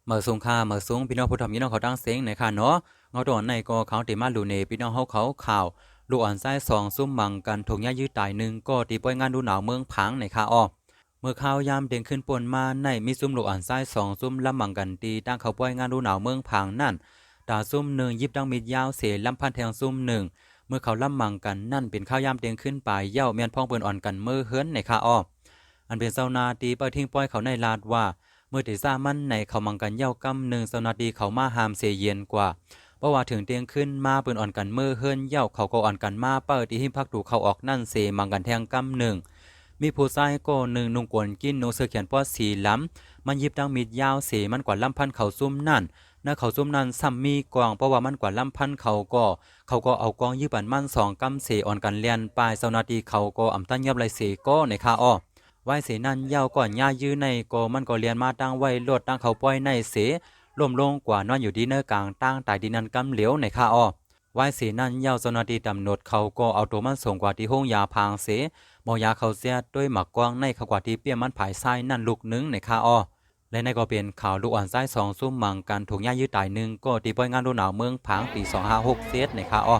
เมื่อสงค่าเมื่อสงพี่น้องผู้ทำยี่น้องเขาตั้งเสียงในค่ะเนาะเงาตอนในก็เขาติมาลูเนพี่น้องเขาข่าวลูกอ่อนไส้สองซุ่มมังกันถงยายืดตายหนึ่งก็ตีป่วยงานดูหนาวเมืองพังในค่ะอ้อเมื่อข่าวยามเด้งขึ้นปนมาในมีซุ่มลูกอ่อนไส้สองซุ่มลำมังกันตีตั้งเขาป่วยงานดูหนาวเมืองพังนั่นตาซุ่มหนึ่งยิบดังมีดยาวเสลำพันแทงซุ่มหนึ่งเมื่อเขาลำมังกันนั่นเป็นข้าวยามเด้งขึ้นไปเย่าเมียนพองเปิ้นอ่อนกันเมื่อเฮิรนในค่ะอ้ออันเป็นเซานาตีเปิดทิ้งป้อยเขาในลาดว่าเมื่อที่ซ่ามันในเขามังกันเย้ากำหนึ่งสนาดีเขามาหามเสเย็นกว่าเพราะว่าถึงเตียงขึ้นมาปืนอ่อนกันเมื่อเฮิรนเย้าเขาก็อ่อนกันมาเปิดที่หิมพักดูเขาออกนั่นเสมังกันแทงกำหนึ่งมีผู้ชายก็หนึ่งนุ่งกวนกินนูเสือเขียนป้อสีล้ำมันยิบดังมีดยาวเสมันกว่าลำพันเขาซุ่มนั่นนะเขาซุ่มนั่นซ้ำมีกองเพราะว่ามันกว่าลำพันเขาก็เอากองยิบันมันสองกำเสอ่อนกันเลียนปลายสนาดีเขาก็อ่ำตั้งยับไรเสก็ในคาอ้อไว้เสนั่นยาวก่อนย่ายื้อในก็มันก็เรียนมาตั้งไว้ลดตั้งเขาป้อยในเสล่มลงกว่านอนอยู่ดีเนอร์กลางตั้งตายดินนันกำเหลียวในคาอ้อไว้เสนั่นยาวสนาดีดำหนดเขาก็เอาตัวมันส่งกว่าที่ห้องยาพางเสหมอยาเขาเสียด้วยหมักกว้างในเขากว่าที่เปี้ยมันผายไส้นั่นลูกนึงในคาอ้อและในก็เป็นข่าวลูกอ่อนไส้สองซุ่มมังกันถูกย่ายื้อตายหนึ่งก็ตีป้อยงานดูหนาวเมืองผางปี2567ในคาอ้อ